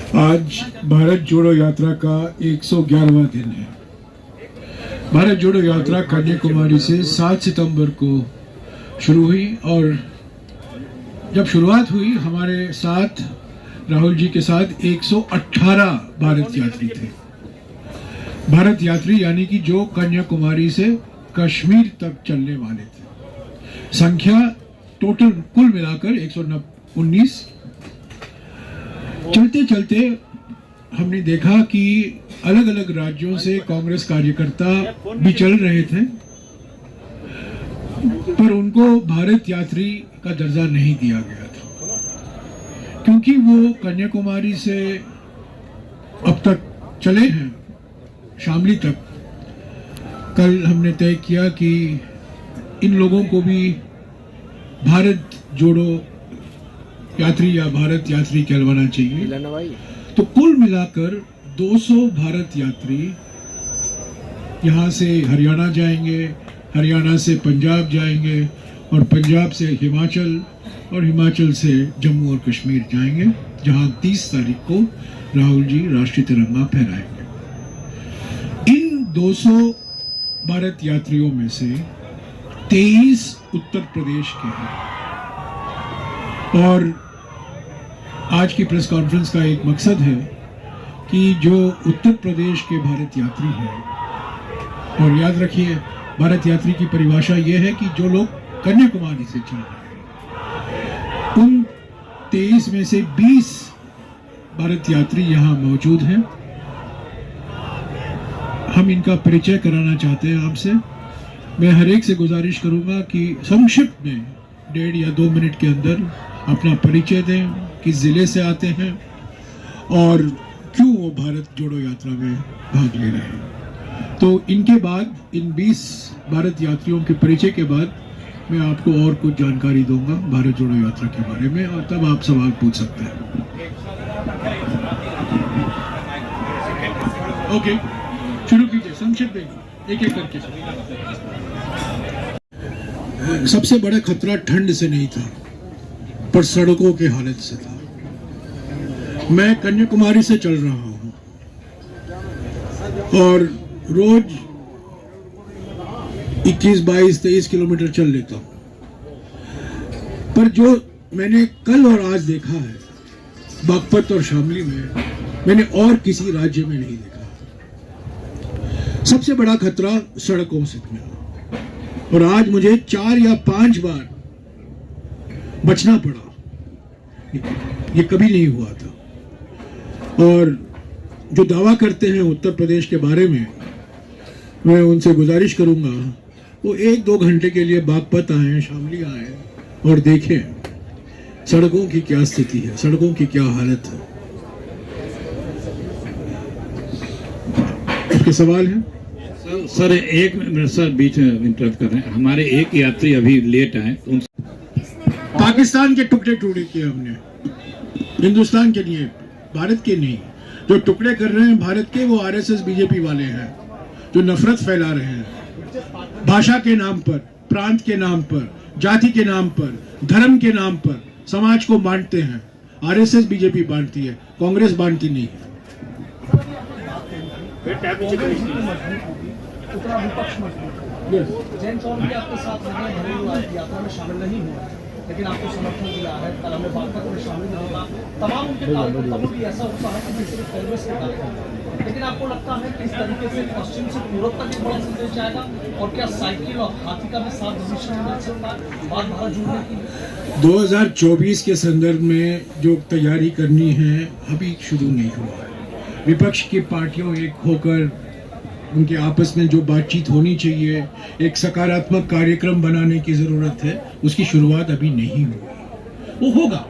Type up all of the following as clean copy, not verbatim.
आज भारत जोड़ो यात्रा का 111वां दिन है। भारत जोड़ो यात्रा कन्याकुमारी से 7 सितंबर को शुरू हुई और जब शुरुआत हुई हमारे साथ राहुल जी के साथ 118 भारत यात्री थे। भारत यात्री यानी कि जो कन्याकुमारी से कश्मीर तक चलने वाले थे। संख्या टोटल कुल मिलाकर 119। चलते चलते हमने देखा कि अलग अलग राज्यों से कांग्रेस कार्यकर्ता भी चल रहे थे, पर उनको भारत यात्री का दर्जा नहीं दिया गया था, क्योंकि वो कन्याकुमारी से अब तक चले हैं शामली तक। कल हमने तय किया कि इन लोगों को भी भारत जोड़ो यात्री या भारत यात्री कहलवाना चाहिए। तो कुल मिलाकर 200 भारत यात्री यहाँ से हरियाणा जाएंगे, हरियाणा से पंजाब जाएंगे और पंजाब से हिमाचल और हिमाचल से जम्मू और कश्मीर जाएंगे, जहाँ 30 तारीख को राहुल जी राष्ट्रीय तिरंगा फहराएंगे। इन 200 भारत यात्रियों में से 23 उत्तर प्रदेश के हैं और आज की प्रेस कॉन्फ्रेंस का एक मकसद है कि जो उत्तर प्रदेश के भारत यात्री हैं, और याद रखिए भारत यात्री की परिभाषा यह है कि जो लोग कन्याकुमारी से चल रहे हैं, उन 23 में से 20 भारत यात्री यहाँ मौजूद हैं। हम इनका परिचय कराना चाहते हैं आपसे। मैं हर एक से गुजारिश करूंगा कि संक्षिप्त में 1.5 या 2 मिनट के अंदर अपना परिचय दें, किस जिले से आते हैं और क्यों वो भारत जोड़ो यात्रा में भाग ले रहे हैं। तो इनके बाद, इन 20 भारत यात्रियों के परिचय के बाद मैं आपको और कुछ जानकारी दूंगा भारत जोड़ो यात्रा के बारे में, और तब आप सवाल पूछ सकते हैं। ओके, शुरू कीजिए, संक्षिप्त में एक एक करके। सबसे बड़ा खतरा ठंड से नहीं था, पर सड़कों की हालत से था। मैं कन्याकुमारी से चल रहा हूं और रोज 21, 22, 23 किलोमीटर चल लेता हूं, पर जो मैंने कल और आज देखा है बागपत और शामली में, मैंने और किसी राज्य में नहीं देखा। सबसे बड़ा खतरा सड़कों से मिला और आज मुझे 4 या 5 बार बचना पड़ा। ये कभी नहीं हुआ था। और जो दावा करते हैं उत्तर प्रदेश के बारे में, मैं उनसे गुजारिश करूंगा वो 1-2 घंटे के लिए बागपत आए, शामली आए और देखें सड़कों की क्या स्थिति है, सड़कों की क्या हालत है। आपके सवाल है? सर एक मिनट सर, बीच में इंटरप्ट कर रहे हैं। हमारे एक यात्री अभी लेट आए, पाकिस्तान के टुकड़े टुकड़े किए हमने, हिंदुस्तान के लिए, भारत के नहीं। जो टुकड़े कर रहे हैं भारत के, वो आरएसएस बीजेपी वाले हैं जो नफरत फैला रहे हैं। भाषा के नाम पर, प्रांत के नाम पर, जाति के नाम पर, धर्म के नाम पर समाज को बांटते हैं। आरएसएस बीजेपी बांटती है, कांग्रेस बांटती नहीं है। जैन चौर भी आपके साथ यात्रा में शामिल नहीं हुआ, लेकिन आपको समर्थन दिया है। कल हमने बागपत में शामिल नहीं होगा, तमाम उनके कार्यकर्ताओं भी ऐसा होता है कि सिर्फ कांग्रेस के कार्यकर्ता। लेकिन आपको लगता है कि इस तरीके से पश्चिम से पूर्व तक एक बड़ा संदेश जाएगा, और क्या साइकिल और हाथी का भी साथ डिसीजन मिल सकता है बात भारत जोड़ने की? 2024 के संदर्भ में जो तैयारी करनी है अभी शुरू नहीं हुआ है। विपक्ष की पार्टियों एक होकर उनके आपस में जो बातचीत होनी चाहिए, एक सकारात्मक कार्यक्रम बनाने की जरूरत है, उसकी शुरुआत अभी नहीं हुई। वो होगा।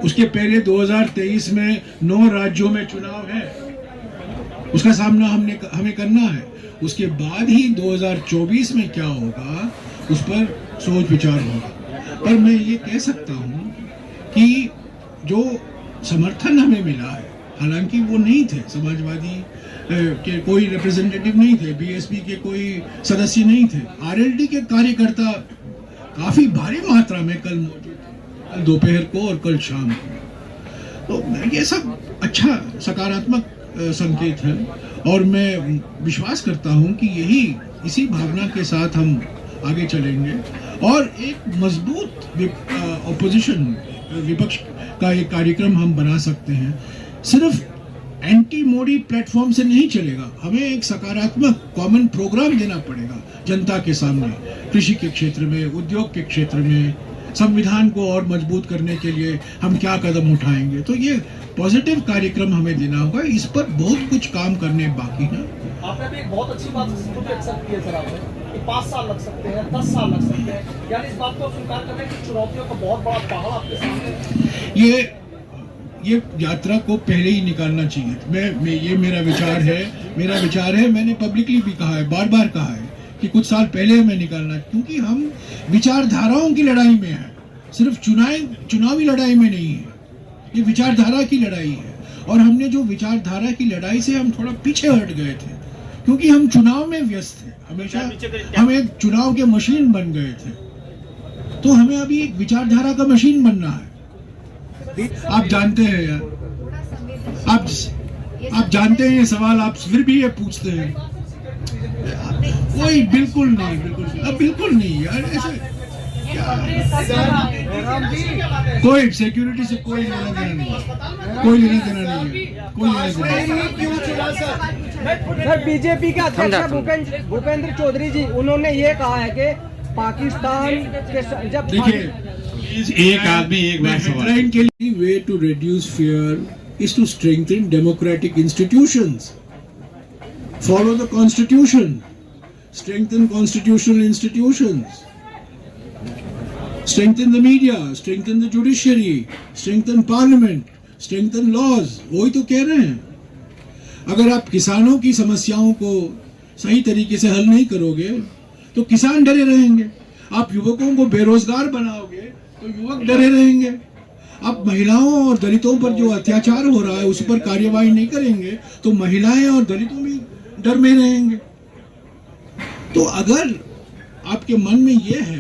उसके पहले 2023 में 9 राज्यों में चुनाव है, उसका सामना हमें करना है। उसके बाद ही 2024 में क्या होगा उस पर सोच विचार होगा। पर मैं ये कह सकता हूँ कि जो समर्थन हमें मिला है, हालांकि वो नहीं थे समाजवादी के कोई रिप्रेजेंटेटिव नहीं थे, बीएसपी के कोई सदस्य नहीं थे, आरएलडी के कार्यकर्ता काफी भारी मात्रा में कल मौजूद थे, कल दोपहर को और कल शाम को। तो ये सब अच्छा सकारात्मक संकेत है और मैं विश्वास करता हूं कि इसी भावना के साथ हम आगे चलेंगे और एक मजबूत ऑपोजिशन विपक्ष का एक कार्यक्रम हम बना सकते हैं। सिर्फ एंटी मोदी प्लेटफॉर्म से नहीं चलेगा, हमें एक सकारात्मक कॉमन प्रोग्राम देना पड़ेगा जनता के सामने, कृषि के क्षेत्र में, उद्योग के क्षेत्र में, संविधान को और मजबूत करने के लिए हम क्या कदम उठाएंगे। तो ये पॉजिटिव कार्यक्रम हमें देना होगा, इस पर बहुत कुछ काम करने बाकी है। आपने भी एक बहुत अच्छी बात एक्सेप्ट की है सर, आपने कि 5 साल लग सकते हैं, 10 साल लग सकते हैं, यानी इस बात को स्वीकार करने की चुनौतियों का बहुत बड़ा पहाड़ आपके सामने है। ये यात्रा को पहले ही निकालना चाहिए। ये मेरा विचार है, मैंने पब्लिकली भी कहा है, बार बार कहा है कि कुछ साल पहले हमें निकालना, क्योंकि हम विचारधाराओं की लड़ाई में हैं, सिर्फ चुनावी लड़ाई में नहीं है, ये विचारधारा की लड़ाई है। और हमने जो विचारधारा की लड़ाई से हम थोड़ा पीछे हट गए थे, क्योंकि हम चुनाव में व्यस्त थे, हमेशा हम एक चुनाव के मशीन बन गए थे। तो हमें अभी एक विचारधारा का मशीन बनना है। आप जानते हैं यार, आप जानते हैं ये सवाल आप फिर भी ये पूछते हैं। कोई बिल्कुल नहीं यार, ऐसे कोई सिक्योरिटी से कोई लेना देना नहीं है, कोई लेना देना नहीं है। सर, बीजेपी के अध्यक्ष भूपेंद्र चौधरी जी, उन्होंने ये कहा है कि पाकिस्तान के जब एक आदमी एक बार सवाल के लिए way to reduce fear is to strengthen democratic institutions, follow the constitution, strengthen constitutional institutions, strengthen the media, strengthen the judiciary, strengthen parliament, strengthen laws। वही तो कह रहे हैं। अगर आप किसानों की समस्याओं को सही तरीके से हल नहीं करोगे तो किसान डरे रहेंगे, आप युवकों को बेरोजगार बनाओगे तो युवक डरे रहेंगे, आप महिलाओं और दलितों पर जो अत्याचार हो रहा है उस पर कार्यवाही नहीं करेंगे तो महिलाएं और दलितों भी डर में रहेंगे। तो अगर आपके मन में यह है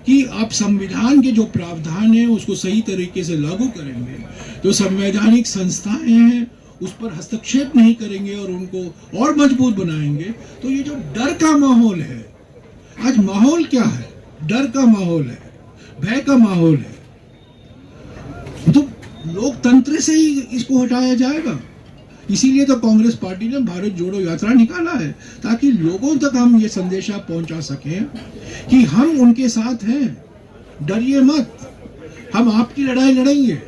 कि आप संविधान के जो प्रावधान है उसको सही तरीके से लागू करेंगे, तो संवैधानिक संस्थाएं हैं उस पर हस्तक्षेप नहीं करेंगे और उनको और मजबूत बनाएंगे, तो ये जो डर का माहौल है, आज माहौल क्या है, डर का माहौल है, भय का माहौल है, तो लोकतंत्र से ही इसको हटाया जाएगा। इसीलिए तो कांग्रेस पार्टी ने भारत जोड़ो यात्रा निकाला है, ताकि लोगों तक हम ये संदेशा पहुंचा सकें कि हम उनके साथ हैं, डरिए मत, हम आपकी लड़ाई लड़ेंगे।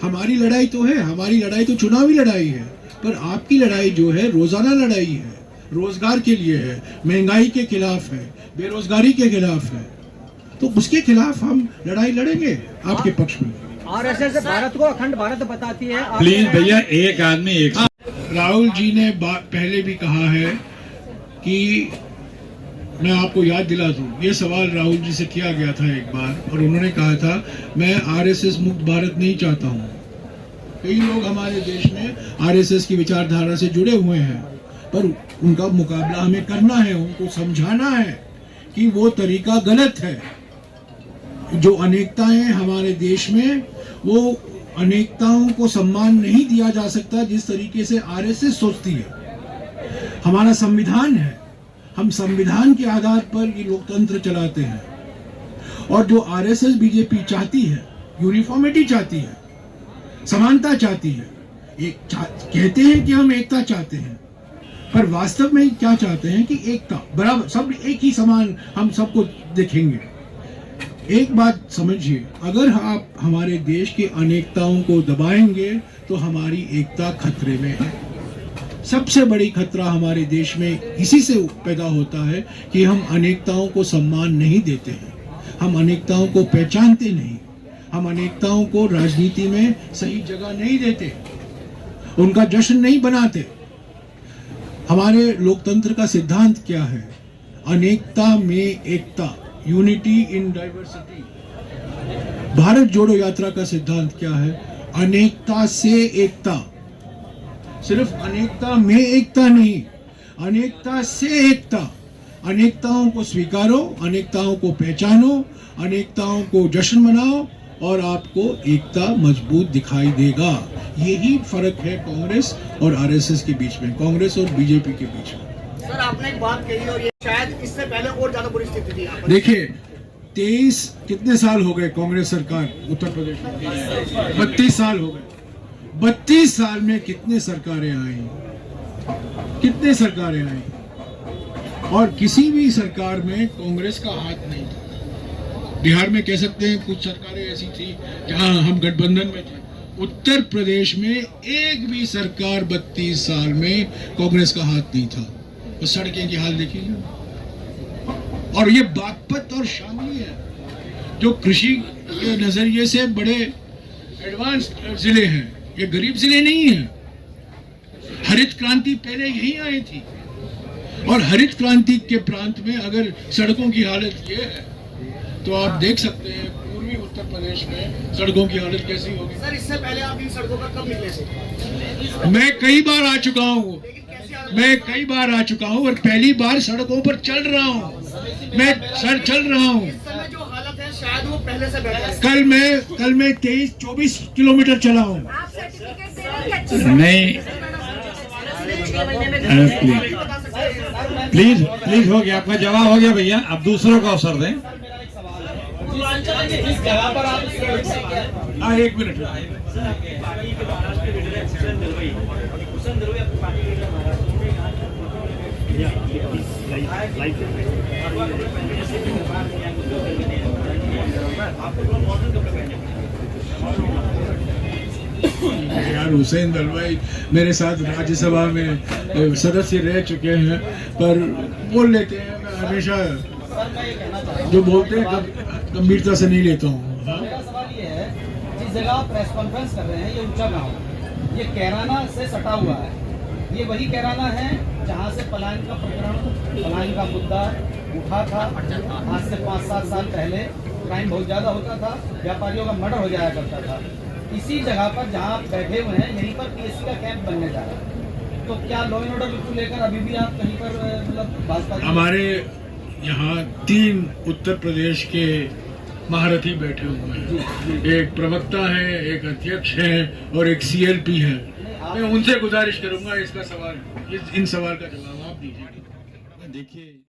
हमारी लड़ाई तो है, हमारी लड़ाई तो चुनावी लड़ाई है, पर आपकी लड़ाई जो है रोजाना लड़ाई है, रोजगार के लिए है, महंगाई के खिलाफ है, बेरोजगारी के खिलाफ है, तो उसके खिलाफ हम लड़ाई लड़ेंगे आपके पक्ष में। आरएसएस भारत को अखंड भारत बताती है। प्लीज भैया, एक आदमी एक। राहुल जी ने पहले भी कहा है कि मैं आपको याद दिला दूं, ये सवाल राहुल जी से किया गया था एक बार और उन्होंने कहा था मैं आरएसएस मुक्त भारत नहीं चाहता हूं। कई लोग हमारे देश में आरएसएस की विचारधारा से जुड़े हुए हैं, पर उनका मुकाबला हमें करना है, उनको समझाना है कि वो तरीका गलत है। जो अनेकताएं हमारे देश में, वो अनेकताओं को सम्मान नहीं दिया जा सकता जिस तरीके से आरएसएस सोचती है। हमारा संविधान है, हम संविधान के आधार पर ये लोकतंत्र चलाते हैं, और जो आरएसएस बीजेपी चाहती है, यूनिफॉर्मिटी चाहती है, समानता चाहती है, कहते हैं कि हम एकता चाहते हैं, पर वास्तव में क्या चाहते हैं कि एकता, बराबर, सब एक ही समान, हम सबको देखेंगे। एक बात समझिए, अगर आप हमारे देश की अनेकताओं को दबाएंगे तो हमारी एकता खतरे में है। सबसे बड़ी खतरा हमारे देश में इसी से पैदा होता है कि हम अनेकताओं को सम्मान नहीं देते हैं, हम अनेकताओं को पहचानते नहीं, हम अनेकताओं को राजनीति में सही जगह नहीं देते, उनका जश्न नहीं बनाते। हमारे लोकतंत्र का सिद्धांत क्या है? अनेकता में एकता, यूनिटी इन डाइवर्सिटी। भारत जोड़ो यात्रा का सिद्धांत क्या है? अनेकता से एकता, सिर्फ अनेकता में एकता नहीं, अनेकता से एकता। अनेकताओं को स्वीकारो, अनेकताओं को पहचानो, अनेकताओं को जश्न मनाओ और आपको एकता मजबूत दिखाई देगा। यही फर्क है कांग्रेस और आरएसएस के बीच में, कांग्रेस और बीजेपी के बीच में। सर आपने एक बात कही और ये शायद इससे पहले और ज्यादा बुरी स्थिति थी यहाँ पर। देखिए 23 कितने साल हो गए कांग्रेस सरकार उत्तर प्रदेश में? 32 साल हो गए। 32 साल में कितने सरकारें आई, कितने सरकारें आई, और किसी भी सरकार में कांग्रेस का हाथ नहीं था। बिहार में कह सकते हैं कुछ सरकारें ऐसी थी जहां हम गठबंधन में थे। उत्तर प्रदेश में एक भी सरकार 32 साल में कांग्रेस का हाथ नहीं था। तो सड़कें की हाल देखिए, और ये बागपत और शामली है जो कृषि के नजरिए से बड़े एडवांस जिले हैं, ये गरीब जिले नहीं हैं। हरित क्रांति पहले यहीं आई थी, और हरित क्रांति के प्रांत में अगर सड़कों की हालत ये है तो आप देख सकते हैं पूर्वी उत्तर प्रदेश में सड़कों की हालत कैसी होगी। सर इससे पहले आप इन सड़कों पर कब निकले थे? मैं कई बार आ चुका हूँ, मैं कई बार आ चुका हूँ, और पहली बार सड़कों पर चल रहा हूँ, मैं सर चल रहा हूँ। इस समय जो हालत है शायद वो पहले से बेहतर है। कल मैं 23-24 किलोमीटर चला हूँ। नहीं, प्लीज प्लीज हो गया, आपका जवाब हो गया भैया, अब दूसरों को अवसर दें। जिस जगह पर आप हाँ, एक मिनट। यार हुसैन दलवाई मेरे साथ राज्यसभा में सदस्य रह चुके हैं, पर बोल लेते हैं। मैं हमेशा जो बोलते हैं गंभीरता से नहीं लेता हूँ। मेरा सवाल ये है, जिस जगह आप प्रेस कॉन्फ्रेंस कर रहे हैं ये ऊंचा गांव, ये कैराना से सटा हुआ है, ये वही कैराना है जहां से पलायन का प्रकरण, पलायन का मुद्दा उठा था। आज से 5-7 साल पहले क्राइम बहुत ज्यादा होता था, व्यापारियों का मर्डर हो जाया करता था। इसी जगह पर जहां आप बैठे हुए हैं यहीं पर पीएससी का कैंप बनने जा रहा है, तो क्या लॉ एंड ऑर्डर को लेकर अभी भी आप कहीं पर मतलब भाजपा? हमारे यहाँ 3 उत्तर प्रदेश के महारथी बैठे हुए हैं, एक प्रवक्ता है, एक अध्यक्ष है और एक CLP है। मैं उनसे गुजारिश करूंगा इसका सवाल, इन सवाल का जवाब आप दीजिए। देखिए